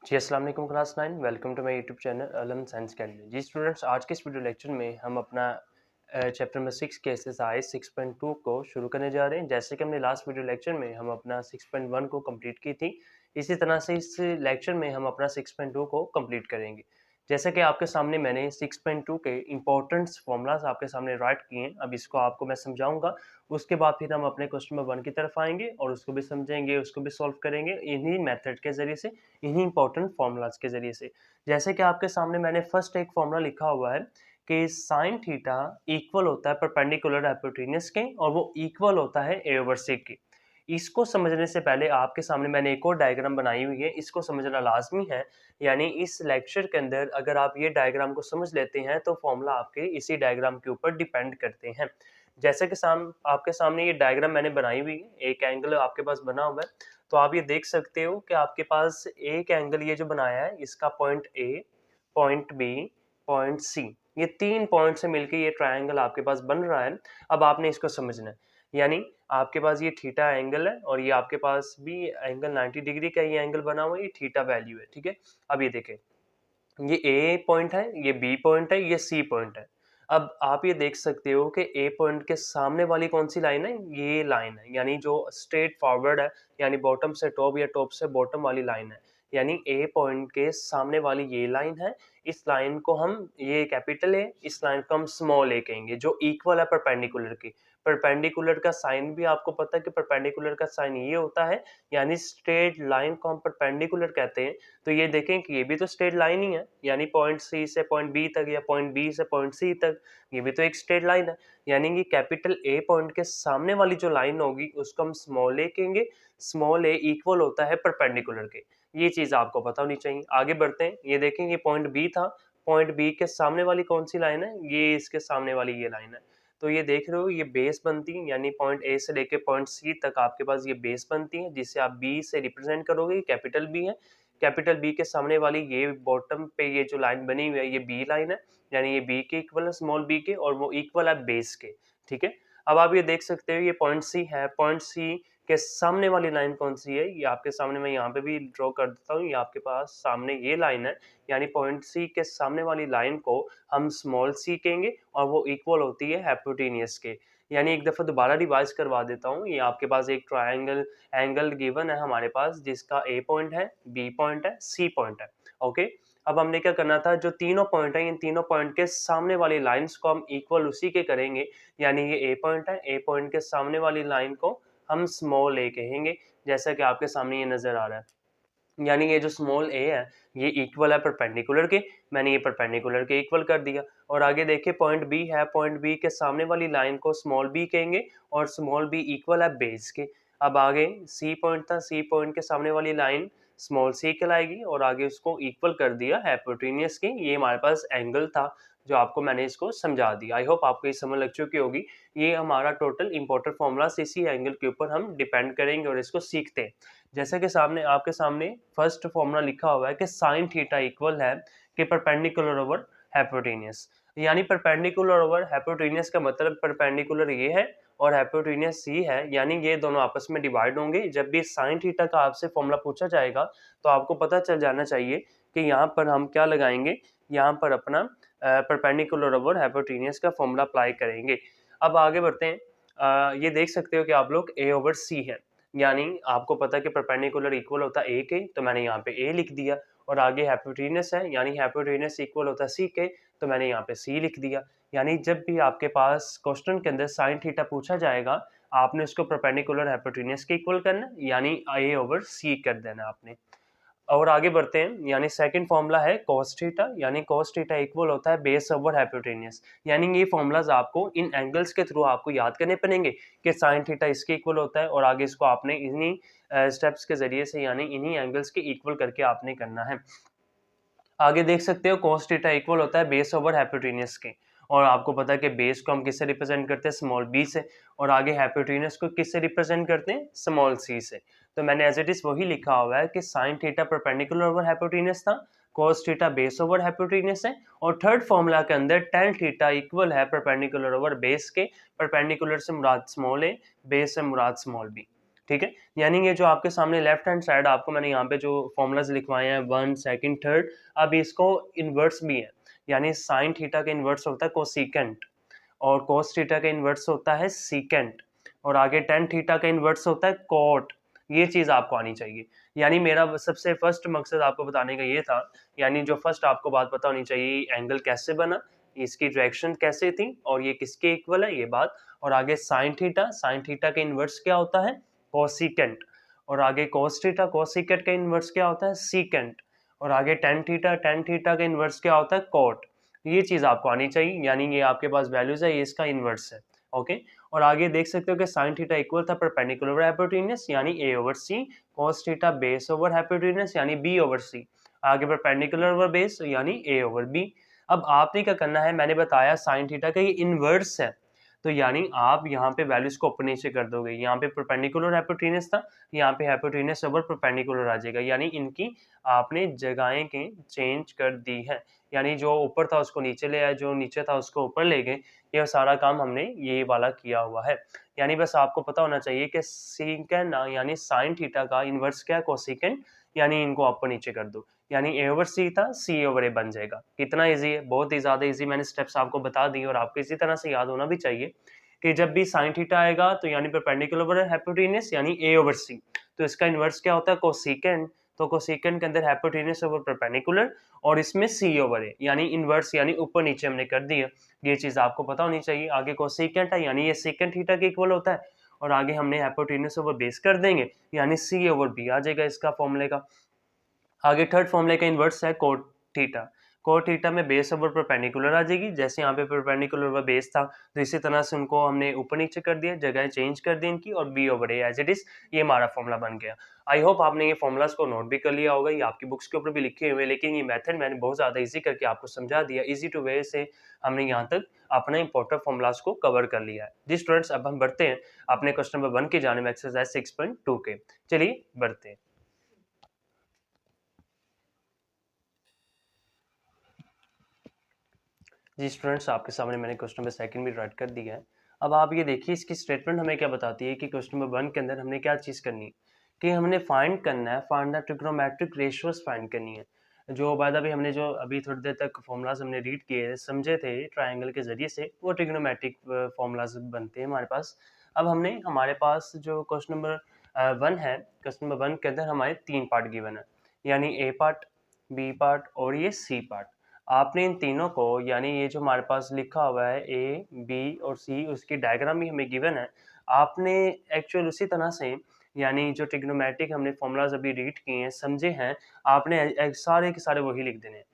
जी, अस्सलाम वालेकुम class 9 welcome to my YouTube channel Alam science academy. जी स्टूडेंट्स, आज के इस वीडियो लेक्चर में हम अपना चैप्टर नंबर 6 केसेस आए 6.2 को शुरू करने जा रहे हैं। जैसे कि हमने लास्ट वीडियो लेक्चर में हम अपना 6.1 को कंप्लीट की थी, इसी तरह से इस लेक्चर में हम अपना 6.2 को कंप्लीट करेंगे। जैसे कि आपके सामने मैंने 6.2 के इंपॉर्टेंट्स फॉर्मूलाज आपके सामने राइट किए हैं। अब इसको आपको मैं समझाऊंगा, उसके बाद फिर हम अपने क्वेश्चन नंबर 1 की तरफ आएंगे और उसको भी समझेंगे, उसको भी सॉल्व करेंगे इन्हीं मेथड के जरिए से, इन्हीं इंपॉर्टेंट फॉर्मूलाज के जरिए से। जैसे कि आपके सामने मैंने फर्स्ट एक फॉर्मूला लिखा हुआ है कि साइन थीटा इक्वल होता है परपेंडिकुलर हाइपोटेन्यूज के और वो इक्वल होता है ए ओवर सेक के। इसको समझने से पहले आपके सामने मैंने एक और डायग्राम बनाई हुई है, इसको समझना लाजमी है। यानी इस लेक्चर के अंदर अगर आप ये डायग्राम को समझ लेते हैं तो फॉर्मूला आपके इसी डायग्राम के ऊपर डिपेंड करते हैं। जैसे कि आपके सामने ये डायग्राम मैंने बनाई हुई है, एक एंगल आपके पास बना हुआ है, तो आप ये देख सकते हो कि आपके पास एक एंगल ये जो बनाया है इसका point a, point b, point c, ये 3 पॉइंट से मिलके ये ट्रायंगल आपके पास बन रहा है। अब आपने इसको समझना है, यानी आपके पास ये थीटा एंगल है और ये आपके पास भी एंगल 90 डिग्री का ये एंगल बना हुआ है, ये थीटा वैल्यू है, ठीक है। अब ये देखें, ये ए पॉइंट है, ये बी पॉइंट है, ये सी पॉइंट है। अब आप ये देख सकते हो कि ए पॉइंट के सामने वाली कौन सी लाइन है, ये लाइन है, यानी जो स्ट्रेट फॉरवर्ड है, यानी बॉटम से टॉप या टॉप से बॉटम वाली लाइन है। यानी ए पॉइंट के सामने वाली ये लाइन है, इस लाइन को हम, ये कैपिटल है, इस लाइन को हम स्मॉल ए कहेंगे, जो इक्वल है परपेंडिकुलर की। परपेंडिकुलर का साइन भी आपको पता है कि परपेंडिकुलर का साइन ये होता है, यानी स्ट्रेट लाइन को हम परपेंडिकुलर कहते हैं। तो ये देखें कि ये भी तो स्ट्रेट लाइन ही है, यानी पॉइंट सी से पॉइंट बी तक या पॉइंट बी से पॉइंट सी तक, ये भी तो एक स्ट्रेट लाइन है। यानी कि कैपिटल ए पॉइंट के सामने वाली जो लाइन होगी उसको हम स्मॉल ए कहेंगे। स्मॉल ए इक्वल होता है परपेंडिकुलर के। ये चीज आपको पता होनी चाहिए। आगे बढ़ते हैं, ये देखें ये पॉइंट बी था, पॉइंट बी के सामने वाली कौन सी लाइन है, ये इसके सामने वाली ये लाइन है। तो ये देख रहे हो ये बेस बनती है, यानी पॉइंट ए से लेके पॉइंट सी तक आपके पास ये बेस बनती है, जिसे आप बी से रिप्रेजेंट करोगे, कैपिटल बी है। कैपिटल बी के सामने वाली ये बॉटम पे ये जो लाइन बनी हुई है ये बी लाइन है, यानी ये बी के इक्वल है, स्मॉल बी के, और वो इक्वल है बेस के, ठीक है। अब आप ये देख सकते हो ये पॉइंट सी है, पॉइंट सी के सामने वाली लाइन कौन सी है, ये आपके सामने मैं यहाँ पे भी ड्रॉ कर देता हूँ, ये आपके पास सामने ये लाइन है। यानी पॉइंट सी के सामने वाली लाइन को हम स्मॉल सी कहेंगे और वो इक्वल होती है हाइपोटेन्यूज के। यानी एक दफा दोबारा रिवाइज करवा देता हूँ, ये आपके पास एक ट्रायंगल एंगल गिवन है हमारे पास, जिसका ए पॉइंट है, बी पॉइंट है, सी पॉइंट है, ओके। अब हमने क्या करना था, जो तीनों पॉइंट है इन तीनों पॉइंट के सामने वाली लाइंस को हम इक्वल उसी के करेंगे। यानी ये ए पॉइंट है, ए पॉइंट के सामने वाली लाइन को हम स्मॉल ए कहेंगे, जैसा कि आपके सामने ये नजर आ रहा है। यानी ये जो स्मॉल ए है ये इक्वल है परपेंडिकुलर के, मैंने ये परपेंडिकुलर के इक्वल कर दिया। और आगे देखिए पॉइंट बी है, पॉइंट बी के सामने वाली लाइन को स्मॉल बी कहेंगे और स्मॉल बी इक्वल है बेस के। अब आगे सी पॉइंट था, सी पॉइंट के सामने वाली लाइन स्मॉल सी कहलाएगी और आगे उसको इक्वल कर दिया हाइपोटेन्यूज के। ये हमारे पास एंगल था जो आपको मैंने इसको समझा दिया। आई होप आपको ये समझ लग चुकी होगी। ये हमारा टोटल इंपॉर्टेंट फॉर्मूला इसी एंगल के ऊपर हम डिपेंड करेंगे और इसको सीखते हैं। जैसे कि सामने आपके सामने फर्स्ट फॉर्मूला लिखा हुआ है कि साइन थीटा इक्वल है कि परपेंडिकुलर ओवर हाइपोटेन्यूज। यानी परपेंडिकुलर ओवर हाइपोटेन्यूज का मतलब परपेंडिकुलर ये है और हाइपोटेन्यूज सी है, यानी ये दोनों आपस में डिवाइड होंगे। जब भी साइन थीटा का आपसे फॉर्मूला पूछा जाएगा तो आपको पता चल जाना चाहिए कि यहाँ पर हम क्या लगाएंगे, यहाँ पर अपना परपेंडिकुलर ओवर हाइपोटेन्यूज का फॉर्मूला अप्लाई करेंगे। अब आगे बढ़ते हैं, ये देख सकते हो कि आप लोग ए ओवर सी है, यानी आपको पता है कि परपेंडिकुलर इक्वल होता है ए के, तो मैंने यहाँ पे ए लिख दिया। और आगे हाइपोटेन्यूज है, यानी हाइपोटेन्यूज इक्वल होता है सी के, तो मैंने यहाँ पे सी लिख दिया। यानी जब भी आपके पास क्वेश्चन के अंदर साइन थीटा पूछा जाएगा, आपने उसको परपेंडिकुलर हाइपोटेन्यूज के इक्वल करना, यानी ए ओवर सी कर देना आपने। और आगे बढ़ते हैं, यानी सेकंड फॉर्मूला है cos थीटा, यानी cos थीटा इक्वल होता है बेस ओवर हाइपोटेन्यूज। यानी ये फॉर्मूलाज आपको इन एंगल्स के थ्रू आपको याद करने पड़ेंगे कि साइन थीटा इसके इक्वल होता है और आगे इसको आपने इन्हीं स्टेप्स के जरिए से, यानी इन्हीं एंगल्स के इक्वल करके आपने करना है। आगे देख सकते हो cos थीटा इक्वल होता है बेस ओवर हाइपोटेन्यूज के, और आपको पता है कि बेस को हम किससे रिप्रेजेंट करते हैं, स्मॉल बी से, और आगे हाइपोटेन्यूज को किससे रिप्रेजेंट करते हैं, स्मॉल सी से। तो मैंने एज इट इज वही लिखा हुआ है कि sine theta perpendicular over hypotenuse था, cos theta base over hypotenuse है, और थर्ड फॉर्मूला के अंदर tan थीटा इक्वल है परपेंडिकुलर ओवर बेस के। परपेंडिकुलर से मुराद स्मॉल ए, बेस से मुराद स्मॉल बी। ठीक है। यानी ये जो आपके सामने लेफ्ट हैंड साइड आपको मैंने यहाँ पे जो फॉर्मूलाज लिखवाए हैं 1 सेकंड थर्ड, अब इसको इन्वर्स भी है, यानी साइन थीटा का इन्वर्स होता है कोसिकेंट, और cos थीटा का इन्वर्स होता है सीकेंट, और आगे tan थीटा का इन्वर्स होता है कॉट। ये चीज आपको आनी चाहिए। यानी मेरा सबसे फर्स्ट मकसद आपको बताने का ये था, यानी जो फर्स्ट आपको बात पता होनी चाहिए एंगल कैसे बना, इसकी डायरेक्शन कैसे थी और ये किसके इक्वल है ये बात, और आगे साइन थीटा का इन्वर्स क्या होता है कोसिकेंट, और आगे cos थीटा कोसिकेंट का इन्वर्स क्या होता है सीकेंट, और आगे tan थीटा का इन्वर्स क्या होता है कॉट। ये चीज आपको आनी चाहिए, यानी ये आपके पास वैल्यूज है, ये इसका इनवर्स है। ओके। और आगे देख सकते हो कि साइन थीटा इक्वल था परपेंडिकुलर हाइपोटेन्यूज यानी a over c, cos theta base over hypotenuse यानी b ओवर c, आगे परपेंडिकुलर ओवर बेस यानी a ओवर b। अब आपने क्या करना है, मैंने बताया साइन थीटा का ये इनवर्स है, तो यानी आप यहाँ पे वैल्यूज को ऊपर नीचे कर दोगे, यहाँ पे परपेंडिकुलर हाइपोटेन्यूज था, यहाँ पे हाइपोटेन्यूज ओवर परपेंडिकुलर आ जाएगा, यानी इनकी आपने जगहें के चेंज कर दी है, यानी जो ऊपर था उसको नीचे ले आए, जो नीचे था उसको ऊपर ले गए। ये सारा काम हमने ये वाला किया हुआ है। यानी बस आपको पता होना चाहिए कि सीकेंड यानी साइन थीटा का इनवर्स क्या है कोसिकेंड, यानी इनको ऊपर नीचे कर दो, यानी a ओवर c था c ओवर a बन जाएगा। कितना इजी है, बहुत ही ज्यादा इजी, मैंने स्टेप्स आपको बता दी और आपको इसी तरह से याद होना भी चाहिए कि जब भी साइन थीटा आएगा तो यानी परपेंडिकुलर ओवर हाइपोटेन्यूज यानी a ओवर c, तो इसका इनवर्स क्या होता है कोसिकेंड, तो कोसिकेंड के अंदर हाइपोटेन्यूज ओवर परपेंडिकुलर और इसमें c ओवर a यानी इनवर्स यानी ऊपर नीचे हमने कर दिया। ये चीज आपको पता होनी चाहिए। आगे कोसिकेंड है यानी ये सेकंड थीटा के इक्वल होता है, और आगे हमने हाइपोटेन्यूज ओवर बेस कर देंगे यानी c ओवर b आ जाएगा इसका फॉर्मूले का। आगे थर्ड फॉर्मूले का इनवर्स है कोट थीटा, कोट थीटा में बेस ओवर परपेंडिकुलर आ जाएगी, जैसे यहाँ पे परपेंडिकुलर ओवर बेस था तो इसी तरह से उनको हमने ऊपर नीचे कर दिया, जगह चेंज कर दी इनकी, और b over a as it is, ये हमारा फॉर्मूला बन गया। आई होप आपने ये फॉर्मूलाज को नोट भी कर लिया होगा, ये आपकी बुक्स के ऊपर भी लिखे हुए, लेकिन ये मेथड मैंने बहुत ज्यादा इजी करके आपको समझा दिया, इजी टू वे से हमने यहाँ तक अपने इंपॉर्टेंट फॉर्मूलाज को कवर कर लिया है। जी स्टूडेंट्स, अब हम बढ़ते हैं अपने क्वेश्चन नंबर 1 की जानिब, एक्सरसाइज 6.2 के। चलिए बढ़ते हैं। जी स्टूडेंट्स, आपके सामने मैंने क्वेश्चन नंबर सेकंड भी राइट कर दिया है। अब आप ये देखिए इसकी स्टेटमेंट हमें क्या बताती है कि क्वेश्चन नंबर 1 के अंदर हमने क्या चीज़ करनी है कि हमने फाइंड करना है, find the trigonometric ratios find करनी है। जो बाय द वे हमने जो अभी थोड़ी देर तक फॉर्मूलाज हमने रीड किए समझे थे ट्राइंगल के जरिए से, वो ट्रिग्नोमेट्रिक फॉर्मूलाज बनते हैं हमारे पास। अब हमने हमारे पास जो क्वेश्चन नंबर 1 है, क्वेश्चन नंबर 1 के अंदर हमारे 3 पार्ट गिवन है, यानी ए पार्ट, बी पार्ट और ये सी पार्ट। आपने इन तीनों को, यानी ये जो हमारे पास लिखा हुआ है ए बी और सी, उसकी डायग्राम भी हमें गिवन है। आपने एक्चुअल उसी तरह से, यानी जो ट्रिग्नोमेट्रिक हमने फॉर्मूलाज अभी रीड किए हैं समझे हैं, आपने सारे के सारे वही लिख देने हैं।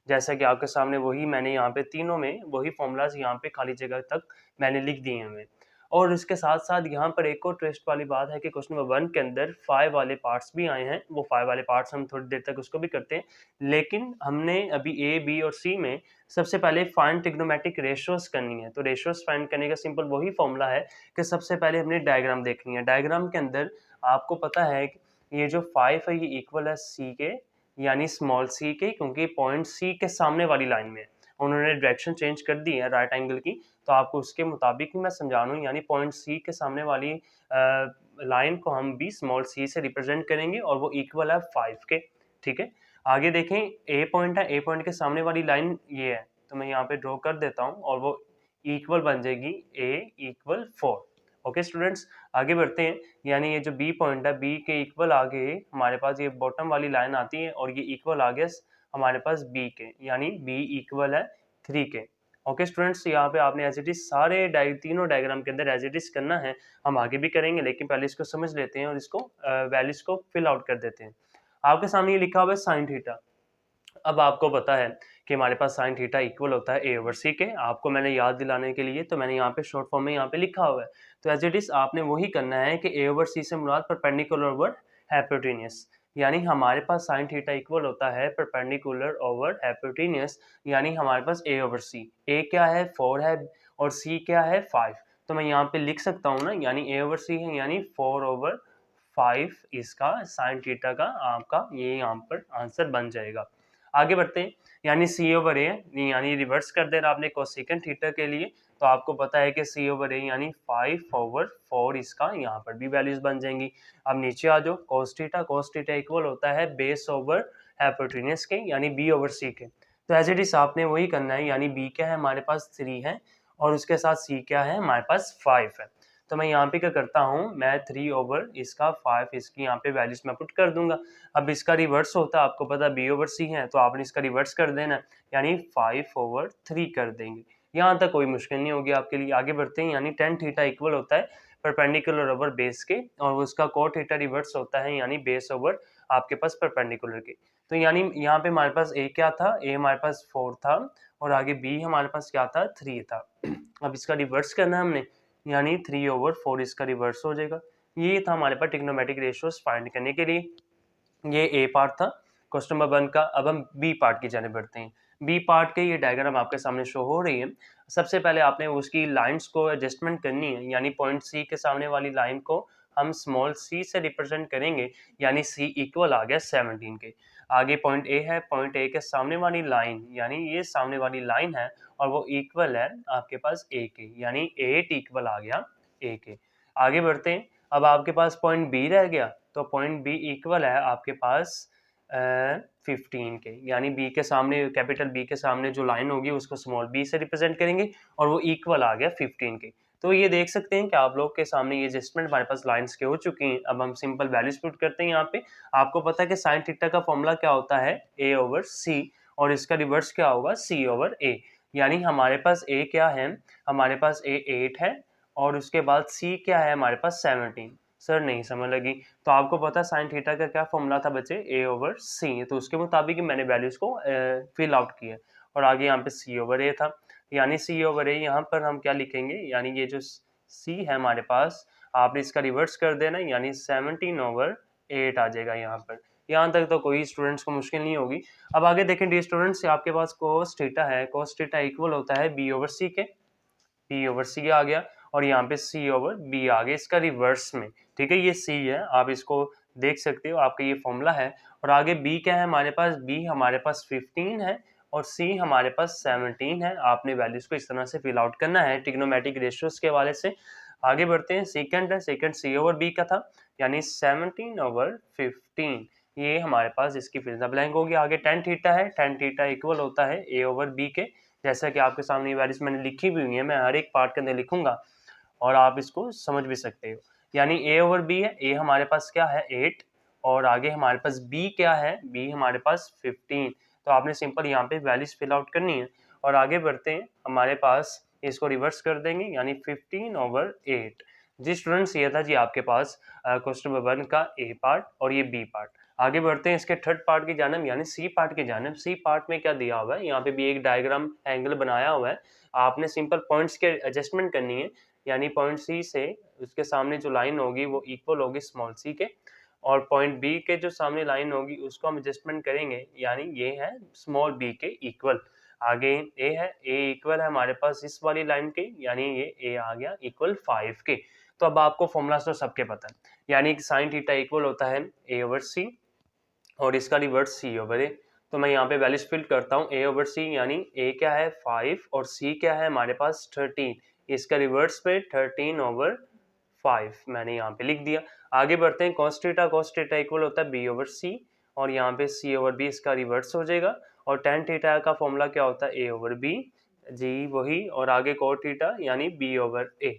जैसा कि आपके सामने वही मैंने यहाँ पे तीनों में वही फॉर्मूलाज यहाँ पे खाली जगह तक मैंने लिख दिए हैं। और उसके साथ साथ यहाँ पर एक और ट्विस्ट वाली बात है कि क्वेश्चन नंबर 1 के अंदर 5 वाले पार्ट्स भी आए हैं, वो 5 वाले पार्ट्स हम थोड़ी देर तक उसको भी करते हैं, लेकिन हमने अभी ए बी और सी में सबसे पहले फाइंड ट्रिग्नोमेट्रिक रेशियोज करनी है। तो रेशियोज फाइंड करने का सिंपल वही फॉर्मूला है कि सबसे पहले हमने डायग्राम देखनी है। डायग्राम के अंदर आपको पता है कि ये जो 5 है ये इक्वल है सी के, यानी स्मॉल सी के, क्योंकि पॉइंट सी के सामने वाली लाइन में उन्होंने डायरेक्शन चेंज कर दी है राइट एंगल की, तो आपको उसके मुताबिक ही मैं समझा रहा हूँ, यानी पॉइंट सी के सामने वाली लाइन को हम भी स्मॉल सी से रिप्रेजेंट करेंगे और वो इक्वल है 5 के। ठीक है। आगे देखें, ए पॉइंट है, ए पॉइंट के सामने वाली लाइन ये है, तो मैं यहाँ पे ड्रॉ कर देता हूँ और वो इक्वल बन जाएगी ए इक्वल 4। ओके स्टूडेंट्स, आगे बढ़ते हैं। यानी ये जो बी पॉइंट है, बी के इक्वल आगे हमारे पास ये बॉटम वाली लाइन आती है और ये इक्वल आ गया हमारे पास बी के, यानी बी इक्वल है 3 के। ओके स्टूडेंट्स, यहाँ पे आपने एज इट इज सारे तीनों डायग्राम के अंदर एज इट इज करना है। हम आगे भी करेंगे, लेकिन पहले इसको समझ लेते हैं और इसको वैल्यूज को फिल आउट कर देते हैं। आपके सामने ये लिखा हुआ है साइन थीटा। अब आपको पता है कि हमारे पास साइन थीटा इक्वल होता है ए ओवर सी के। आपको मैंने याद दिलाने के लिए तो मैंने यहाँ पे शॉर्ट फॉर्म में यहाँ पे लिखा हुआ है। तो एज इट इज आपने वही करना है कि ए ओवर सी से मुराद परपेंडिकुलर ओवर हाइपोटेन्यूज, यानी हमारे पास साइन थीटा इक्वल होता है परपेंडिकुलर ओवर हाइपोटेन्यूज, यानी हमारे पास ए ओवर सी, ए क्या है 4 है और सी क्या है 5। तो मैं यहाँ पे लिख सकता हूँ ना, यानी ए ओवर सी है यानी 4 ओवर 5 इसका साइन थीटा का आपका ये यहाँ पर आंसर बन जाएगा। आगे बढ़ते हैं, यानी सी ओवर ए, यानी रिवर्स कर देना आपने कोसेकेंड थीटा के लिए, तो आपको पता है कि C/A यानी 5/4 इसका यहाँ पर भी वैल्यूज बन जाएंगी। अब नीचे आ जाओ, cos थीटा इक्वल होता है बेस ओवर हाइपोटेन्यूज के यानी B/C के। तो एज इट इज आपने वही करना है, यानी B क्या है हमारे पास 3 है और उसके साथ C क्या है हमारे पास 5 है। तो मैं यहाँ पे क्या करता हूँ, मैं 3 ओवर इसका 5 इसकी यहाँ पे वैल्यूज मैं पुट कर दूंगा। अब इसका रिवर्स होता है, आपको पता B/C है तो आपने इसका रिवर्स कर देना, यानी 5/3 कर देंगे। यहाँ तक कोई मुश्किल नहीं होगी आपके लिए। आगे बढ़ते हैं, यानी tan थीटा इक्वल होता है परपेंडिकुलर ओवर बेस के और उसका cot थीटा रिवर्स होता है यानी बेस ओवर आपके पास परपेंडिकुलर के। तो यानी यहाँ पे हमारे पास a क्या था, a हमारे पास 4 था और आगे b हमारे पास क्या था, 3 था। अब इसका रिवर्स करना है हमने, यानी 3/4 इसका रिवर्स हो जाएगा। ये था हमारे पास ट्रिग्नोमेट्रिक रेशियोज फाइंड करने के लिए। ये ए पार्ट था क्वेश्चन नंबर 1 का। अब हम बी पार्ट की जाने बढ़ते हैं। बी पार्ट के ये डायग्राम आपके सामने शो हो रही है। सबसे पहले आपने उसकी लाइंस को एडजस्टमेंट करनी है, यानी पॉइंट सी के सामने वाली लाइन को हम स्मॉल सी से रिप्रेजेंट करेंगे, यानी सी इक्वल आ गया 17 के। आगे पॉइंट ए है, पॉइंट ए के सामने वाली लाइन यानी ये सामने वाली लाइन है और वो इक्वल है आपके पास ए के, यानी 8 इक्वल आ गया ए के। आगे बढ़ते हैं, अब आपके पास पॉइंट बी रह गया, तो पॉइंट बी इक्वल है आपके पास 15 के, यानी बी के सामने कैपिटल बी के सामने जो लाइन होगी उसको स्मॉल बी से रिप्रेजेंट करेंगे और वो इक्वल आ गया 15 के। तो ये देख सकते हैं कि आप लोग के सामने ये एडजस्टमेंट हमारे पास लाइंस के हो चुकी हैं। अब हम सिंपल वैल्यूज पुट करते हैं। यहाँ पे आपको पता है कि साइन थीटा का फॉर्मूला क्या होता है, A/C और इसका रिवर्स क्या होगा, C/A। यानी हमारे पास A क्या है, हमारे पास A 8 है और उसके बाद C क्या है हमारे पास 17। सर नहीं समझ लगी। तो आपको पता है साइन थीटा का क्या फॉर्मूला था बच्चे, A/C, तो उसके मुताबिक ही मैंने वैल्यूज को फिल आउट किया और आगे यहाँ पे C/A था, यानी C/A यहाँ पर हम क्या लिखेंगे, यानी ये जो C है हमारे पास आपने इसका रिवर्स कर देना, यानी 17/8 आ जाएगा यहाँ पर। यहाँ तक तो कोई स्टूडेंट्स को मुश्किल नहीं होगी। अब आगे देखें डी स्टूडेंट्स, आपके पास cos थीटा है, cos थीटा इक्वल होता है B/C के, P/C आ गया और यहाँ पे C/B आ गया इसका रिवर्स में। ठीक है, ये C है, आप इसको देख सकते हो, आपका ये फॉर्मूला है। और आगे B क्या है हमारे पास, B हमारे पास 15 है और C हमारे पास 17 है। आपने वैल्यूज को इस तरह से फिल आउट करना है ट्रिग्नोमेट्रिक रेशियोज के हवाले से। आगे बढ़ते हैं, सेकंड है, सेकंड C/B का था, यानी 17/15 ये हमारे पास इसकी फिल द ब्लैंक होगी। आगे tan थीटा है, tan थीटा इक्वल होता है A/B के, जैसा कि आपके सामने वैल्यूज मैंने लिखी हुई है, मैं हर एक पार्ट के अंदर लिखूंगा और आप इसको समझ भी सकते हो। यानी A/B है, A हमारे पास क्या है 8 और आगे हमारे पास B क्या है, B हमारे पास 15। तो आपने सिंपल यहाँ पे वैल्यूज फिल आउट करनी है और आगे बढ़ते हैं, हमारे पास इसको रिवर्स कर देंगे यानी 15/8। जी स्टूडेंट्स, ये था जी आपके पास क्वेश्चन नंबर 1 का A पार्ट और ये B पार्ट। आगे बढ़ते हैं इसके थर्ड पार्ट की जानब, यानी सी पार्ट की जानब। सी पार्ट में क्या दिया हुआ है, यहाँ पे भी एक डायग्राम एंगल बनाया हुआ है, आपने सिंपल पॉइंट्स के एडजस्टमेंट करनी है, यानी पॉइंट सी से उसके सामने जो लाइन होगी वो इक्वल होगी स्मॉल सी के और पॉइंट बी के जो सामने लाइन होगी उसको हम एडजस्टमेंट करेंगे, यानी ये है स्मॉल बी के इक्वल। आगे ए है, ए इक्वल है हमारे पास इस वाली लाइन के, यानी ये ए आ गया इक्वल 5 के। तो अब आपको फॉर्मूला तो सबके पता है, यानी साइन थीटा इक्वल होता है A/C और इसका रिवर्स C/A। तो मैं यहाँ पे वैल्यूज फिल करता हूँ, A/C यानी A क्या है 5 और C क्या है हमारे पास 13, इसका रिवर्स पे 13/5 मैंने यहाँ पे लिख दिया। आगे बढ़ते हैं, cos थीटा इक्वल होता है B/C और यहाँ पे C/B इसका रिवर्स हो जाएगा और tan थीटा का फॉर्मूला क्या होता है A/B जी वही, और आगे cot थीटा यानी B/A।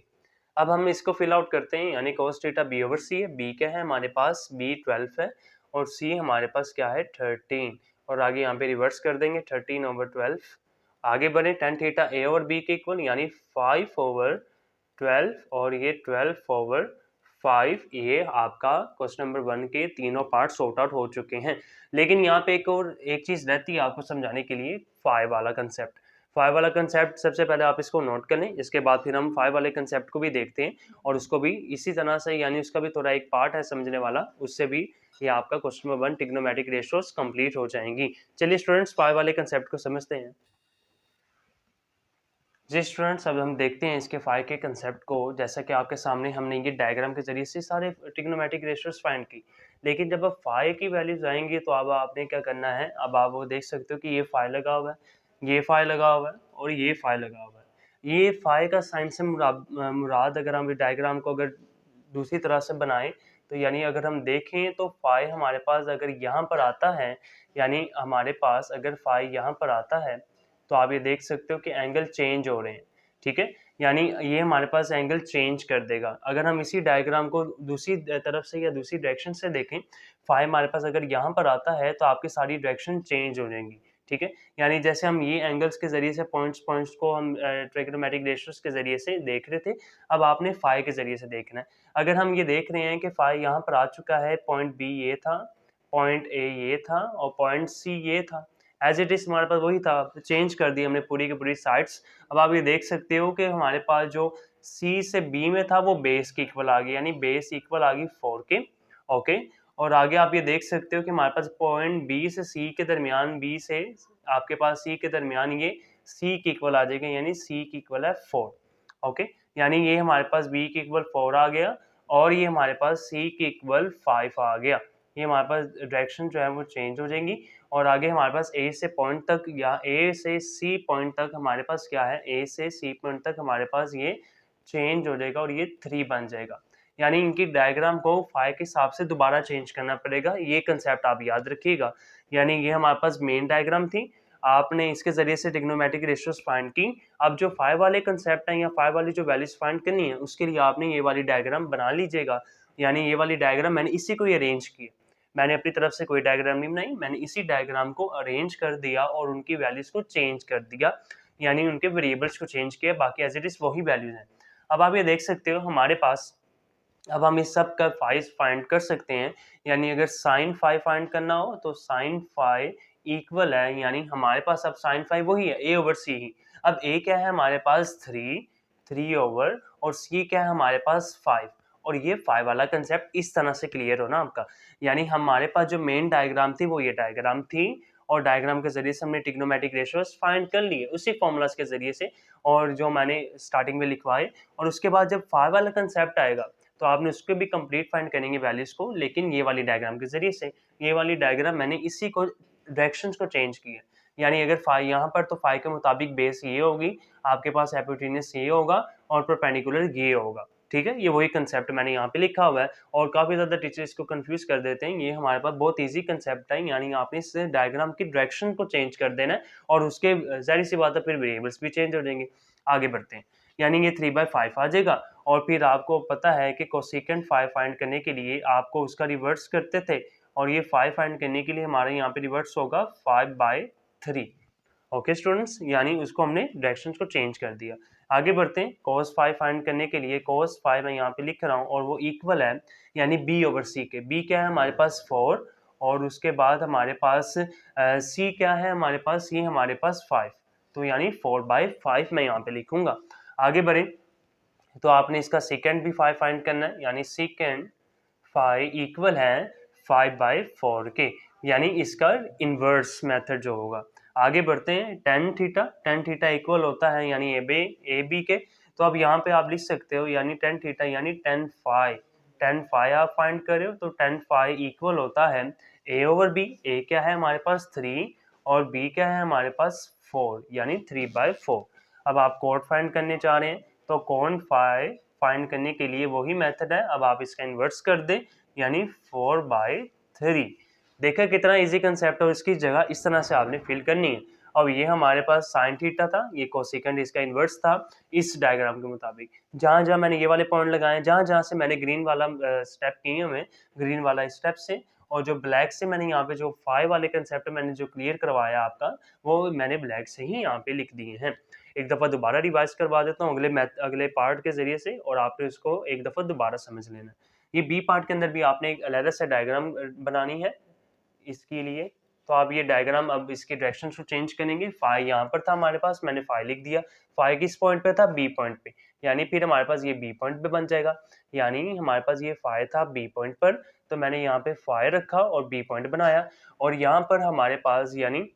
अब हम इसको फिल आउट करते हैं, यानी cos थीटा B/C है, B क्या है हमारे पास, B 12 है और C हमारे पास क्या है 13 और आगे यहाँ पे रिवर्स कर देंगे 13/12। आगे बढ़े, tan थीटा A/B के इक्वल यानी 5/12 और ये 12/5। ये आपका क्वेश्चन नंबर 1 के तीनों पार्ट सॉर्ट आउट हो चुके हैं। लेकिन यहाँ पे एक चीज रहती है आपको समझाने के लिए, 5 वाला कंसेप्ट। 5 वाला कंसेप्ट सबसे पहले आप इसको नोट कर लें, इसके बाद फिर हम 5 वाले कंसेप्ट को भी देखते हैं और उसको भी इसी तरह से, यानी उसका भी थोड़ा एक पार्ट है समझने वाला, उससे भी ये आपका question number 1 trigonometric ratios complete हो जाएंगी। चलिए स्टूडेंट्स 5 वाले कंसेप्ट को समझते हैं। जी स्टूडेंट्स, अब हम देखते हैं इसके फाई के कंसेप्ट को। जैसा कि आपके सामने हमने ये डायग्राम के जरिए से सारे ट्रिग्नोमेट्रिक रेशियोज फाइंड की, लेकिन जब अब फाई की वैल्यूज आएंगी तो अब आपने क्या करना है, अब आप वो देख सकते हो कि ये फाई लगा हुआ है, ये फाई लगा हुआ है और ये फाई लगा हुआ है। ये फाई का साइन से मुराद अगर हम डायग्राम को अगर दूसरी तरह से बनाएं तो यानी अगर हम देखें तो फाई हमारे पास अगर यहाँ पर आता है, यानी हमारे पास अगर फाई यहाँ पर आता है तो आप ये देख सकते हो कि एंगल चेंज हो रहे हैं, ठीक है। यानी ये हमारे पास एंगल चेंज कर देगा। अगर हम इसी डायग्राम को दूसरी तरफ से या दूसरी डायरेक्शन से देखें, फाई हमारे पास अगर यहाँ पर आता है तो आपकी सारी डायरेक्शन चेंज हो जाएंगी, ठीक है। यानी जैसे हम ये एंगल्स के जरिए से पॉइंट्स को हम ट्रिग्नोमेट्रिक रेशियोज के जरिए से देख रहे थे, अब आपने फाई के जरिए से देखना है। अगर हम ये देख रहे हैं कि फाई यहाँ पर आ चुका है, पॉइंट बी ये था, पॉइंट ए ये था और पॉइंट सी ये था, एज इट इज हमारे पास वही था, चेंज कर दी हमने पूरी की पूरी साइड्स। अब आप ये देख सकते हो कि हमारे पास जो सी से बी में था वो बेस के इक्वल आ गया, यानी बेस इक्वल आ गई 4 के, ओके। और आगे आप ये देख सकते हो कि हमारे पास पॉइंट बी से सी के दरमियान, बी से आपके पास सी के दरमियान ये सी के इक्वल आ जाएगा, यानी सी की इक्वल है 4, ओके। यानी ये हमारे पास बी के इक्वल 4 आ गया और ये हमारे पास सी के इक्वल 5 आ गया। ये हमारे पास डायरेक्शन जो है वो चेंज हो जाएंगी और आगे हमारे पास ए से पॉइंट तक या ए से सी पॉइंट तक हमारे पास क्या है, ए से सी पॉइंट तक हमारे पास ये चेंज हो जाएगा और ये 3 बन जाएगा। यानी इनकी डायग्राम को फाई के हिसाब से दोबारा चेंज करना पड़ेगा, ये कंसेप्ट आप याद रखिएगा। यानी ये हमारे पास मेन डायग्राम थी, आपने इसके जरिए से ट्रिग्नोमेट्रिक रेशियोज फाइंड की। अब जो फाई वाले कंसेप्ट हैं या फाई वाली जो वैल्यूज फाइंड करनी है उसके लिए आपने ये वाली डायग्राम बना लीजिएगा। यानी ये वाली डायग्राम मैंने इसी को ही अरेंज की, मैंने अपनी तरफ से कोई डायग्राम नहीं बनाई, मैंने इसी डायग्राम को अरेंज कर दिया और उनकी वैल्यूज को चेंज कर दिया, यानी उनके वेरिएबल्स को चेंज किया, बाकी एज इट इज वही वैल्यूज हैं। अब आप ये देख सकते हो हमारे पास, अब हम इस सब का फाई फाइंड कर सकते हैं। यानी अगर साइन फाई फाइंड करना हो तो साइन फाई इक्वल है, यानी हमारे पास अब साइन फाई वही है, ए ओवर सी ही। अब ए क्या है हमारे पास 3 ओवर और सी क्या है हमारे पास 5, और ये 5 वाला कंसेप्ट इस तरह से क्लियर हो ना आपका। यानी हमारे पास जो मेन डायग्राम थी वो ये डायग्राम थी और डायग्राम के जरिए से हमने ट्रिग्नोमेट्रिक रेशियोज फाइंड कर लिए उसी फॉर्मूलाज के जरिए से, और जो मैंने स्टार्टिंग में लिखवाए। और उसके बाद जब 5 वाला कंसेप्ट आएगा तो आपने उसके भी कंप्लीट फाइंड करेंगे वैल्यूज को, लेकिन ये वाली डायग्राम के जरिए से। ये वाली डायग्राम मैंने इसी को डायरेक्शंस को चेंज किया, यानी अगर फाई यहाँ पर तो फाई के मुताबिक बेस ये होगी, आपके पास हाइपोटेन्यूज ये होगा और परपेंडिकुलर ये होगा, ठीक है। ये वही कंसेप्ट मैंने यहाँ पे लिखा हुआ है और काफी ज्यादा टीचर्स को कंफ्यूज कर देते हैं। ये हमारे पास बहुत इजी कंसेप्ट है, यानी आपने इस डायग्राम की डायरेक्शन को चेंज कर देना है और उसके जाहिर सी बात है फिर वेरिएबल्स भी चेंज हो जाएंगे। आगे बढ़ते हैं, यानी ये 3/5 आ जाएगा और फिर आपको पता है कि कोसेकेंट 5 फाइंड करने के लिए आपको उसका रिवर्स करते थे और ये 5 फाइंड करने के लिए हमारे यहाँ पे रिवर्स होगा 5/3, ओके स्टूडेंट्स। यानी उसको हमने डायरेक्शंस को चेंज कर दिया। आगे बढ़ते हैं, cos 5 फाइंड करने के लिए cos 5 मैं यहाँ पे लिख रहा हूँ और वो इक्वल है यानी b ओवर c के। b क्या है हमारे पास 4 और उसके बाद हमारे पास c क्या है हमारे पास, c हमारे पास 5, तो यानी 4/5 मैं यहाँ पे लिखूंगा। आगे बढ़े तो आपने इसका सेकेंड भी 5 फाइंड करना है, यानी सेकेंड 5 इक्वल है 5/4 के, यानी इसका इनवर्स मेथड जो होगा। आगे बढ़ते हैं, टेन थीटा इक्वल होता है यानी ए बी के। तो अब यहाँ पे आप लिख सकते हो यानी टेन थीटा यानी टेन फाइव आप फाइंड कर रहे हो तो टेन फाइव इक्वल होता है ए ओवर बी। ए क्या है हमारे पास 3 और बी क्या है हमारे पास 4, यानी 3/4। अब आप कोड फाइंड करने चाह रहे हैं तो कॉन फाइव फाइंड करने के लिए वही मेथड है, अब आप इसका इन्वर्स कर दें यानी 4/3। देखा कितना इजी कंसेप्ट है, इसकी जगह इस तरह से आपने फिल करनी है। अब ये हमारे पास साइन थीटा था, ये कोसेकेंड इसका इन्वर्स था इस डायग्राम के मुताबिक। जहां जहां मैंने ये वाले पॉइंट लगाए, जहां जहां से मैंने ग्रीन वाला स्टेप किए हुए, ग्रीन वाला स्टेप से, और जो ब्लैक से मैंने यहाँ पे जो 5 वाले कंसेप्ट मैंने जो क्लियर करवाया आपका, वो मैंने ब्लैक से ही यहाँ पे लिख दिए हैं। एक दफ़ा दोबारा रिवाइज करवा देता हूँ अगले पार्ट के जरिए से, और आपने इसको एक दफ़ा दोबारा समझ लेना। ये बी पार्ट के अंदर भी आपने एक अलग से डायग्राम बनानी है इसके लिए। तो आप ये डायग्राम अब इसके डायरेक्शन को चेंज करेंगे। फाई यहाँ पर था हमारे पास, मैंने फाई लिख दिया। फाई किस पॉइंट पे था, बी पॉइंट पे, यानी फिर हमारे पास ये बी पॉइंट पे बन जाएगा। यानी हमारे पास ये फाई था बी पॉइंट पर, तो मैंने यहाँ पे फाई रखा और बी पॉइंट बनाया। और यहाँ पर हमारे पास यानी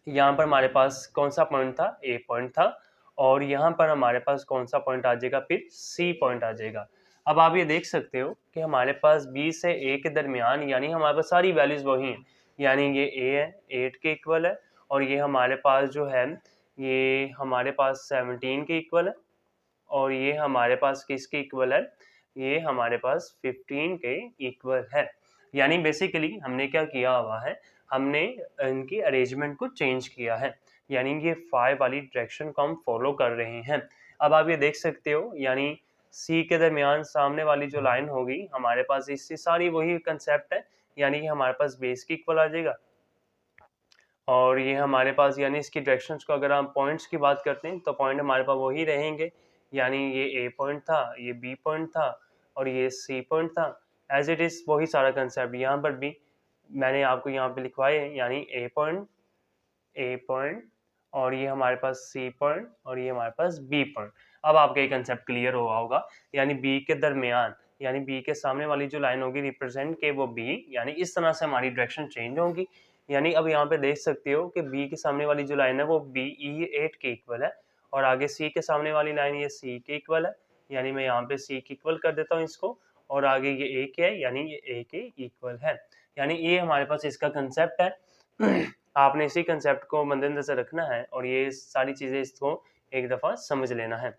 यहाँ पर हमारे पास कौन सा पॉइंट था, ए पॉइंट था, और यहाँ पर हमारे पास कौन सा पॉइंट आ जाएगा, फिर सी पॉइंट आ जाएगा। अब आप ये देख सकते हो कि हमारे पास बी से ए के दरमियान यानी हमारे पास सारी वैल्यूज वही हैं, यानी ये ए है 8 के इक्वल है और ये हमारे पास जो है ये हमारे पास 17 के इक्वल है और ये हमारे पास किसके इक्वल है, ये हमारे पास 15 के इक्वल है। यानी बेसिकली हमने क्या किया हुआ है, हमने इनकी अरेंजमेंट को चेंज किया है, यानी ये 5 वाली डायरेक्शन को हम फॉलो कर रहे हैं। अब आप ये देख सकते हो, यानी सी के दरमियान सामने वाली जो लाइन होगी हमारे पास, इससे सारी वही कंसेप्ट है, यानी कि हमारे पास बेस की इक्वल आ जाएगा और ये हमारे पास, यानी इसकी डायरेक्शंस को अगर हम पॉइंट्स की बात करते हैं तो पॉइंट हमारे पास वही रहेंगे, यानी ये ए पॉइंट था, ये बी पॉइंट था और ये सी पॉइंट था। एज इट इज़ वही सारा कंसेप्ट यहाँ पर भी मैंने आपको यहाँ पे लिखवाए हैं, यानी ए पॉइंट और ये हमारे पास सी पॉइंट और ये हमारे पास बी पॉइंट। अब आपका ये कंसेप्ट क्लियर हुआ होगा, यानी बी के दरमियान, यानी बी के सामने वाली जो लाइन होगी रिप्रेजेंट के वो बी, यानी इस तरह से हमारी डायरेक्शन चेंज होगी। यानी अब यहाँ पे देख सकते हो कि बी के सामने वाली जो लाइन है वो बी ई 8 के इक्वल है और आगे सी के सामने वाली लाइन ये सी के इक्वल है, यानी मैं यहाँ पे सी के इक्वल कर देता हूँ इसको और आगे ये ए के है, यानी ये ए के इक्वल है। यानी ये हमारे पास इसका कंसेप्ट है। आपने इसी कंसेप्ट को मद्देनजर रखना है और ये सारी चीज़ें इसको एक दफ़ा समझ लेना है।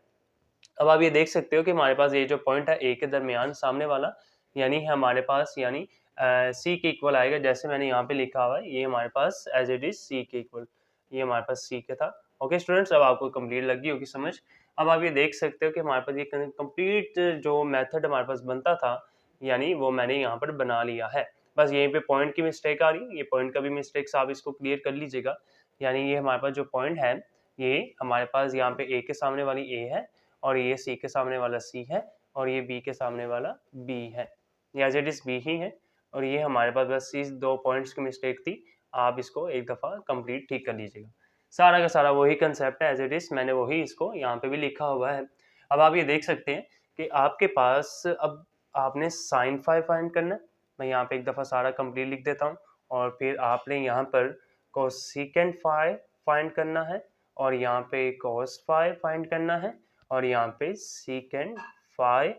अब आप ये देख सकते हो कि हमारे पास ये जो पॉइंट है ए के दरमियान सामने वाला, यानी हमारे पास, यानी सी के इक्वल आएगा, जैसे मैंने यहाँ पे लिखा हुआ है, ये हमारे पास एज इट इज सी के इक्वल, ये हमारे पास सी के था। ओके स्टूडेंट्स, अब आपको कंप्लीट लगी होगी समझ। अब आप ये देख सकते हो कि हमारे पास ये कंप्लीट जो मेथड हमारे पास बनता था, यानी वो मैंने यहाँ पर बना लिया है। बस यहीं पे पॉइंट की मिस्टेक आ रही है, ये पॉइंट का भी मिस्टेक्स आप इसको क्लियर कर लीजिएगा। यानी ये हमारे पास जो पॉइंट है, ये हमारे पास यहाँ पे ए के सामने वाली ए है और ये सी के सामने वाला सी है और ये बी के सामने वाला बी है, या एज इट इज बी ही है। और ये हमारे पास बस इस 2 पॉइंट्स की मिस्टेक थी, आप इसको एक दफ़ा कंप्लीट ठीक कर लीजिएगा। सारा का सारा वही कंसेप्ट है एज इट इज, मैंने वही इसको यहाँ पे भी लिखा हुआ है। अब आप ये देख सकते हैं कि आपके पास अब आपने साइन फाई फाइंड करना है। मैं यहाँ पे एक दफ़ा सारा कंप्लीट लिख देता हूँ और फिर आपने यहाँ पर कोसेकेंट फाई फाइंड करना है और यहाँ पे कॉस फाई फाइंड करना है और यहाँ पे सेकेंड फाई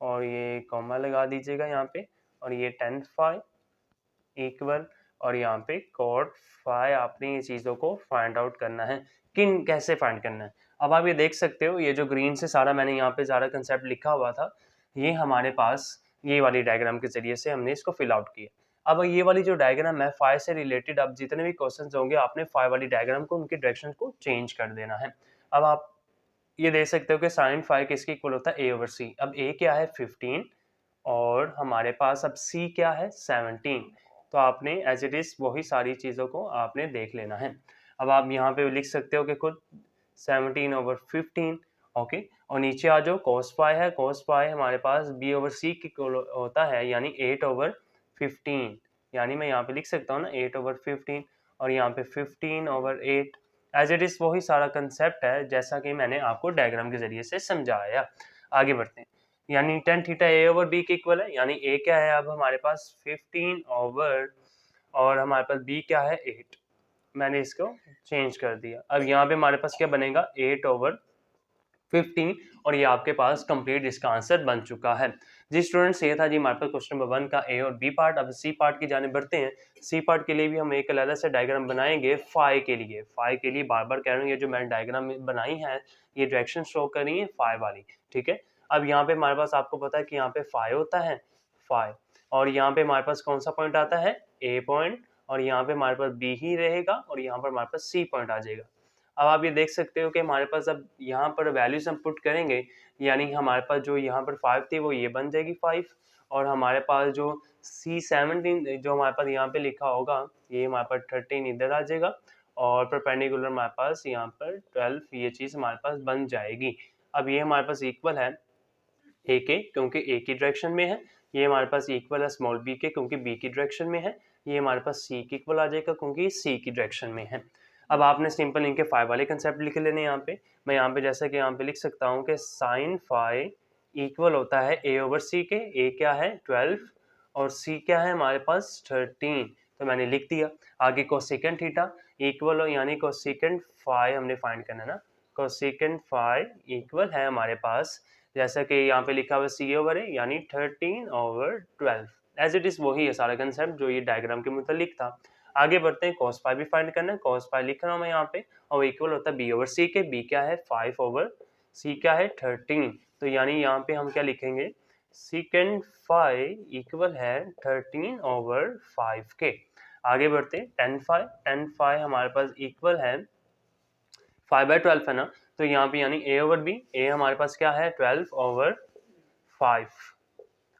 और ये कॉमा लगा दीजिएगा यहाँ पे और ये टेन फाई इक्वल और यहाँ पे कॉट फाई। आपने ये चीज़ों को फाइंड आउट करना है, किन कैसे फाइंड करना है। अब आप ये देख सकते हो, ये जो ग्रीन से सारा मैंने यहाँ पे सारा कंसेप्ट लिखा हुआ था, ये हमारे पास ये वाली डायग्राम के जरिए से हमने इसको फिल आउट किया। अब ये वाली जो डायग्राम है फाई से रिलेटेड, अब जितने भी क्वेश्चन होंगे आपने फाई वाली डायग्राम को, उनकी डायरेक्शन को चेंज कर देना है। अब आप ये देख सकते हो कि साइन फाई किसके इक्वल होता है, ए ओवर सी। अब ए क्या है 15 और हमारे पास अब सी क्या है 17। तो आपने एज इट इज वही सारी चीज़ों को आपने देख लेना है। अब आप यहाँ पे लिख सकते हो कि खुद 17/15। ओके, और नीचे आ जाओ, cos फाई है, cos फाई हमारे पास b ओवर सी की होता है, यानी 8/15। यानी मैं यहाँ पे लिख सकता हूँ ना 8/15 और यहाँ पे 15/8। एज इट इज वही सारा कंसेप्ट है जैसा कि मैंने आपको डायग्राम के जरिए से समझाया। आगे बढ़ते हैं, यानी टेन थीटा ए ओवर बी के इक्वल है, यानी ए क्या है अब हमारे पास 15 ओवर और हमारे पास बी क्या है 8। मैंने इसको चेंज कर दिया। अब यहाँ पे हमारे पास क्या बनेगा 8/15 और ये आपके पास कंप्लीट इसका आंसर बन चुका है। जी स्टूडेंट्स, ये था जी हमारे पास क्वेश्चन नंबर 1 का ए और बी पार्ट। अब सी पार्ट की जाने बढ़ते हैं। सी पार्ट के लिए भी हम एक अलग से डायग्राम बनाएंगे फाई के लिए। फाई के लिए बार बार कह रहा हूँ, ये जो मैंने डायग्राम बनाई है ये डायरेक्शन शो कर रही है फाई वाली, ठीक है। अब यहाँ पे हमारे पास आपको पता है कि यहाँ पे फाई होता है, फाई, और यहाँ पे हमारे पास कौन सा पॉइंट आता है ए पॉइंट और यहाँ पे हमारे पास बी ही रहेगा और यहाँ पर हमारे पास सी पॉइंट आ जाएगा। अब आप ये देख सकते हो कि हमारे पास अब यहाँ पर वैल्यूज हम पुट करेंगे, यानी हमारे पास जो यहाँ पर 5 थी वो ये बन जाएगी 5 और हमारे पास जो C17 जो हमारे पास यहाँ पे लिखा होगा ये हमारे पास 13 इधर आ जाएगा और परपेंडिकुलर हमारे पास यहाँ पर 12, ये चीज़ हमारे पास बन जाएगी। अब ये हमारे पास इक्वल है ए के, क्योंकि ए की डायरेक्शन में है। ये हमारे पास इक्वल है स्मॉल बी के, क्योंकि बी की डायरेक्शन में है। ये हमारे पास सी की इक्वल आ जाएगा क्योंकि सी की डायरेक्शन में है। अब आपने सिंपल इनके फाई वाले कंसेप्ट लिख लेने यहाँ पे। मैं यहाँ पे जैसे कि यहाँ पे लिख सकता हूँ कि साइन फाई इक्वल होता है ए ओवर सी के। ए क्या है 12 और सी क्या है हमारे पास 13, तो मैंने लिख दिया। आगे कोसेकेंट थीटा इक्वल हो, यानी कोसेकेंट फाई हमने फाइंड करना है ना। कोसेकेंट फाई इक्वल है हमारे पास, जैसा कि यहाँ पे लिखा हुआ सी ओवर है, यानी 13/12। एज इट इज वही है सारा कंसेप्ट जो ये डायग्राम के मुतालिक था। आगे बढ़ते हैं, cos फाई भी फाइंड करना है, cos फाई लिख रहा हूँ मैं यहाँ पे और इक्वल होता है b ओवर c के। b क्या है 5 ओवर c क्या है 13, तो यानी यहाँ पे हम क्या लिखेंगे secant फाई इक्वल है 13 ओवर 5 के। आगे बढ़ते हैं, tan फाई हमारे पास इक्वल है 5/12 है ना, तो यहाँ पे यानी a ओवर b, a हमारे पास क्या है 12 ओवर 5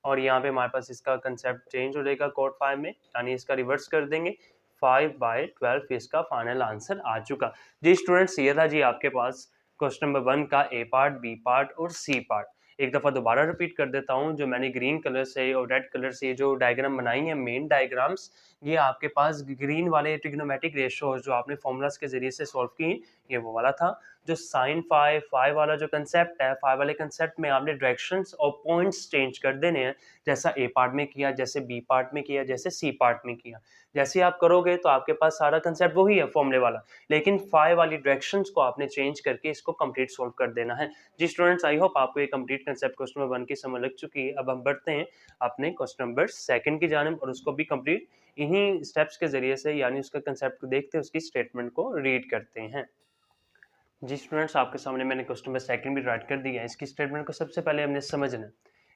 और यहाँ पे हमारे पास इसका कंसेप्ट चेंज हो जाएगा कोड 5 में, यानी इसका रिवर्स कर देंगे 5/12 इसका फाइनल आंसर आ चुका। जी स्टूडेंट्स, ये था जी आपके पास क्वेश्चन नंबर 1 का ए पार्ट, बी पार्ट और सी पार्ट। एक दफ़ा दोबारा रिपीट कर देता हूँ, जो मैंने ग्रीन कलर से और रेड कलर से जो डायग्राम बनाई है मेन डायग्राम्स, ये आपके पास ग्रीन वाले ट्रिग्नोमेट्रिक रेशियोज जो आपने फॉर्मूलाज के जरिए से सॉल्व की, ये वो वाला था। जो साइन फाई वाला जो कंसेप्ट है, फाई वाले कंसेप्ट में आपने डायरेक्शंस और पॉइंट्स चेंज कर देने हैं, जैसा ए पार्ट में किया, जैसे बी पार्ट में किया, जैसे सी पार्ट में किया। जैसे आप करोगे तो आपके पास सारा कंसेप्ट वही है फॉर्मूले वाला, लेकिन फाई वाली डायरेक्शंस को आपने चेंज करके इसको कंप्लीट सॉल्व कर देना है। जी स्टूडेंट्स, आई होप आपको ये कंप्लीट कंसेप्ट क्वेश्चन नंबर 1 की समझ लग चुकी है। अब हम बढ़ते हैं अपने क्वेश्चन नंबर 2 की जानिब और उसको भी कंप्लीट इन्हीं स्टेप्स के जरिए से, यानी उसका कंसेप्ट को देखते हैं, उसकी स्टेटमेंट को रीड करते हैं। जी स्टूडेंट्स, आपके सामने मैंने क्वेश्चन नंबर 2 भी राइट कर दिया है। इसकी स्टेटमेंट को सबसे पहले हमने समझना है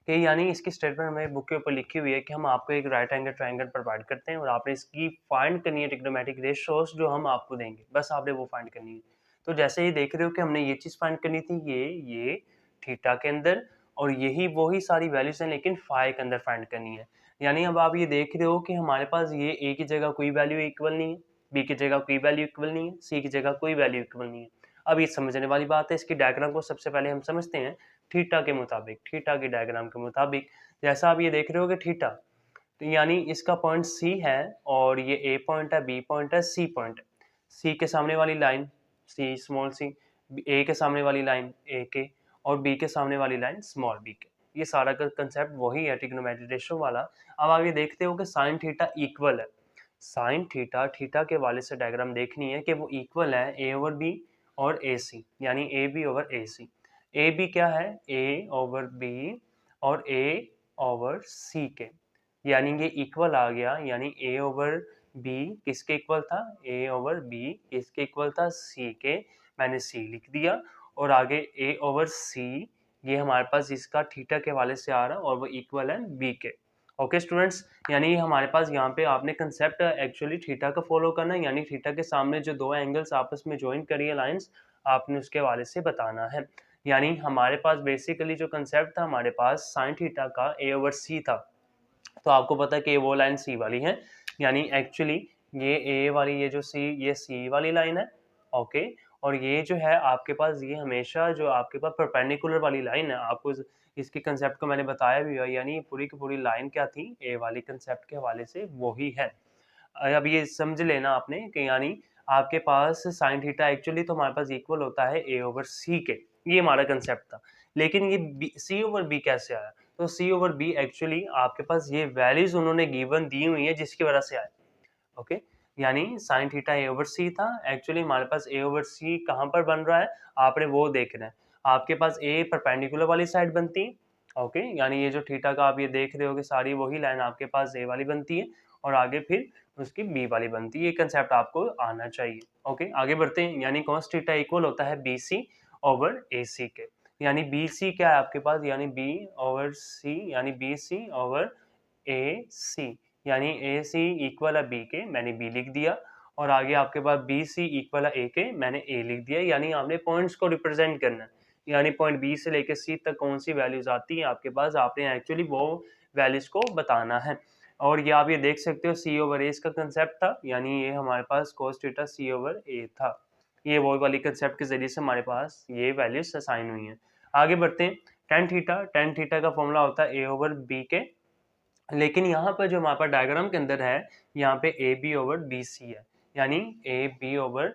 कि यानी इसकी स्टेटमेंट हमें बुक के ऊपर लिखी हुई है कि हम आपको एक राइट एंगल ट्रायंगल प्रोवाइड करते हैं और आपने इसकी फाइंड करनी है ट्रिग्नोमेट्रिक रेशियोज जो हम आपको देंगे, बस आपने वो फाइंड करनी है। तो जैसे ही देख रहे हो कि हमने ये चीज़ फाइंड करनी थी, ये थीटा के अंदर, और यही वही सारी वैल्यूज हैं लेकिन फाई के अंदर फाइंड करनी है। यानी अब आप ये देख रहे हो कि हमारे पास ये ए की जगह कोई वैल्यू इक्वल नहीं है, बी की जगह कोई वैल्यू इक्वल नहीं है, सी की जगह कोई वैल्यू इक्वल नहीं है। अब ये समझने वाली बात है, इसकी डायग्राम को सबसे पहले हम समझते हैं थीटा के मुताबिक, थीटा की डायग्राम के मुताबिक। जैसा आप ये देख रहे हो कि थीटा, तो यानी इसका पॉइंट सी है और ये ए पॉइंट है, बी पॉइंट है, सी पॉइंट है। सी के सामने वाली लाइन सी स्मॉल सी, ए के सामने वाली लाइन ए के, और बी के सामने वाली लाइन स्मॉल बी के। ये सारा का कंसेप्ट वही है ट्रिग्नोमेट्रिक रेशियो वाला। अब आप ये देखते हो कि साइन थीटा इक्वल है, साइन थीटा, थीटा के वाले से डायग्राम देखनी है कि वो इक्वल है ए ओवर बी और ए सी, यानी a b over a c. A b क्या है ए ओवर बी और ए ओवर सी के, यानी ये इक्वल आ गया, यानी ए ओवर बी किसके इक्वल था, ए ओवर बी किसके इक्वल था, सी के। मैंने सी लिख दिया और आगे ए ओवर सी, ये हमारे पास इसका थीटा के वाले से आ रहा और वो इक्वल है बी के। ओके स्टूडेंट्स, यानी हमारे पास यहाँ पे आपने कंसेप्ट एक्चुअली थीटा का फॉलो करना है, यानी थीटा के सामने जो दो एंगल्स आपस में ज्वाइन करी है लाइंस, आपने उसके वाले से बताना है। यानी हमारे पास बेसिकली जो कंसेप्ट था, हमारे पास साइन थीटा का ए ओवर सी था, तो आपको पता है कि वो लाइन सी वाली है, यानी एक्चुअली ये ए वाली, ये जो सी, ये सी वाली लाइन है। ओके, और ये जो है आपके पास, ये हमेशा जो आपके पास परपेंडिकुलर वाली लाइन है, आपको इसके कंसेप्ट को मैंने बताया भी है, यानी पूरी की पूरी लाइन क्या थी, ए वाली कंसेप्ट के हवाले से वही है। अब ये समझ लेना आपने कि यानी आपके पास साइन थीटा एक्चुअली तो हमारे पास इक्वल होता है ए ओवर सी के, ये हमारा कंसेप्ट था। लेकिन ये सी ओवर बी कैसे आया, तो सी ओवर बी एक्चुअली आपके पास ये वैल्यूज उन्होंने गिवन दी हुई है जिसकी वजह से आया। ओके, यानी साइन थीटा ए ओवर सी था, एक्चुअली हमारे पास ए ओवर सी कहाँ पर बन रहा है, आपने वो देखना है। आपके पास ए परपेंडिकुलर वाली साइड बनती है, ओके, यानी ये जो थीटा का आप ये देख रहे हो कि सारी वही लाइन आपके पास ए वाली बनती है और आगे फिर उसकी बी वाली बनती है, ये कंसेप्ट आपको आना चाहिए। ओके, आगे बढ़ते हैं, यानी कॉस थीटा इक्वल होता है बी सी ओवर ए सी के, यानी बी सी क्या है आपके पास, यानी बी ओवर सी, यानी B C over a c, यानी ए सी इक्वल है बी के, मैंने बी लिख दिया, और आगे आपके पास बी सी इक्वल है ए के, मैंने ए लिख दिया। यानी आपने पॉइंट्स को रिप्रेजेंट करना है, यानी पॉइंट बी से लेकर सी तक कौन सी वैल्यूज आती हैं आपके पास, आपने एक्चुअली वो वैल्यूज को बताना है। और ये आप ये देख सकते हो सी ओवर ए इसका कंसेप्ट था, यानी ये हमारे पास cos थीटा सी ओवर ए था, ये वो वाली कंसेप्ट के जरिए से हमारे पास ये वैल्यूज असाइन हुई हैं। आगे बढ़ते हैं, टेन थीटा का फॉर्मूला होता है ए ओवर बी के, लेकिन यहाँ पर जो हमारे पास डायग्राम के अंदर है, यहाँ पे a b over b c है, यानी a b over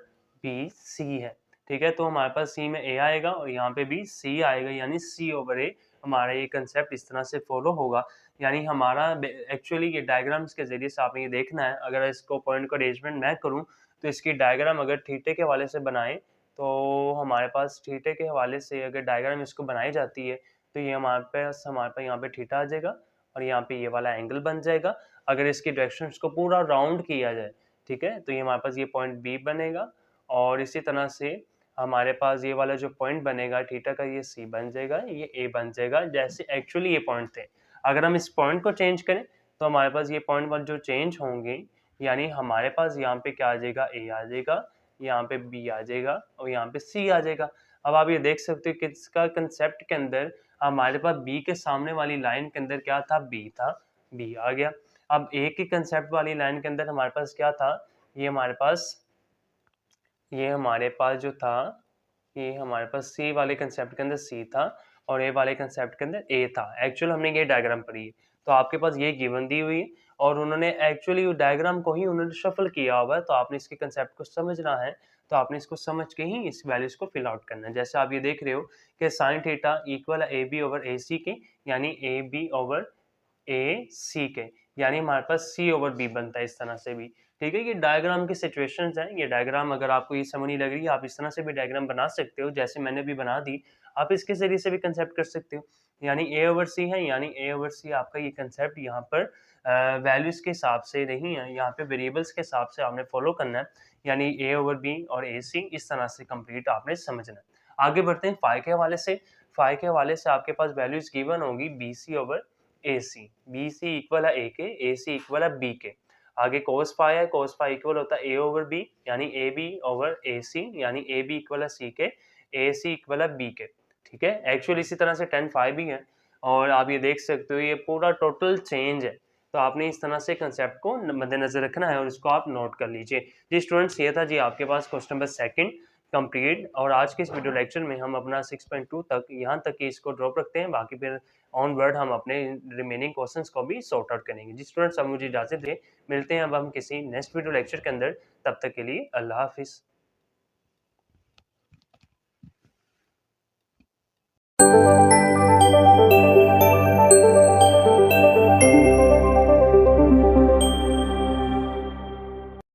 b c है। ठीक है, तो हमारे पास सी में ए आएगा और यहाँ पे भी सी आएगा, यानी सी ओवर ए। हमारा ये कंसेप्ट इस तरह से फॉलो होगा, यानी हमारा एक्चुअली ये डायग्राम्स के जरिए से आपने ये देखना है। अगर इसको पॉइंट को अरेंजमेंट मैं करूँ तो इसकी डायग्राम अगर थीटे के हवाले से बनाए, तो हमारे पास थीटे के हवाले से अगर डायग्राम इसको बनाई जाती है, तो ये हमारे पास यहाँ पे थीटा आ जाएगा और यहाँ पे ये वाला एंगल बन जाएगा। अगर इसकी डायरेक्शंस को पूरा राउंड किया जाए, ठीक है, तो ये हमारे पास ये पॉइंट बी बनेगा और इसी तरह से हमारे पास ये वाला जो पॉइंट बनेगा थीटा का, ये सी बन जाएगा, ये ए बन जाएगा, जैसे एक्चुअली ये पॉइंट थे। अगर हम इस पॉइंट को चेंज करें तो हमारे पास ये पॉइंट वन जो चेंज होंगे, यानी हमारे पास यहाँ पे क्या आ जाएगा, ए आ जाएगा, यहाँ पे बी आ जाएगा और यहाँ पे सी आ जाएगा। अब आप ये देख सकते हो कि इसका कंसेप्ट के अंदर हमारे पास बी के सामने वाली लाइन के अंदर क्या था, बी था, बी आ गया। अब ए की कंसेप्ट वाली लाइन के अंदर हमारे पास क्या था, ये हमारे पास ये हमारे पास जो था, ये हमारे पास सी वाले कंसेप्ट के अंदर सी था और ए वाले कंसेप्ट के अंदर ए था। एक्चुअल हमने ये डायग्राम पढ़ी है, तो आपके पास ये गिवन दी हुई है और उन्होंने एक्चुअली डायग्राम को ही उन्होंने शफल किया हुआ है, तो आपने इसके कंसेप्ट को समझना है, तो आपने इसको समझ के ही इस वैल्यूज को फिल आउट करना है। जैसे आप ये देख रहे हो कि साइन थीटा इक्वल है ए बी ओवर ए सी के, यानी ए बी ओवर ए सी के, यानी हमारे पास सी ओवर बी बनता है इस तरह से भी। ठीक है, ये डायग्राम की सिचुएशंस हैं। ये डायग्राम अगर आपको ये समझ नहीं लग रही, आप इस तरह से भी डायग्राम बना सकते हो, जैसे मैंने भी बना दी। आप इसके जरिए से भी कंसेप्ट कर सकते हो, यानी ए ओवर सी है, यानी ए ओवर सी आपका ये कंसेप्ट यहाँ पर वैल्यूज के हिसाब से नहीं है, यहाँ पे वेरिएबल्स के हिसाब से आपने फॉलो करना है, यानी ए ओवर बी और ए सी इस तरह से कंप्लीट आपने समझना है। आगे बढ़ते हैं फाई के हवाले से। फाई के हवाले से आपके पास वैल्यूज गिवन होगी B C over a C, B C equal है ए के, ए सी इक्वल है बी के। आगे cos फाई है, cos फाई इक्वल होता है ए ओवर बी, यानी a b over a c, यानी ए बी इक्वल है सी के, ए सी इक्वल है बी के। ठीक है, एक्चुअली इसी तरह से tan फाई भी है और आप ये देख सकते हो ये पूरा टोटल चेंज है, तो आपने इस तरह से कंसेप्ट को मद्देनजर रखना है और इसको आप नोट कर लीजिए। जी स्टूडेंट्स, ये था जी आपके पास क्वेश्चन नंबर सेकंड कंप्लीट, और आज के इस वीडियो लेक्चर में हम अपना 6.2 तक यहाँ तक ही इसको ड्रॉप रखते हैं, बाकी फिर ऑनवर्ड हम अपने रिमेनिंग क्वेश्चंस को भी सॉर्ट आउट करेंगे। जी स्टूडेंट्स, अब मुझे इजाजत दें, मिलते हैं अब हम किसी नेक्स्ट वीडियो लेक्चर के अंदर, तब तक के लिए अल्लाह हाफिज़।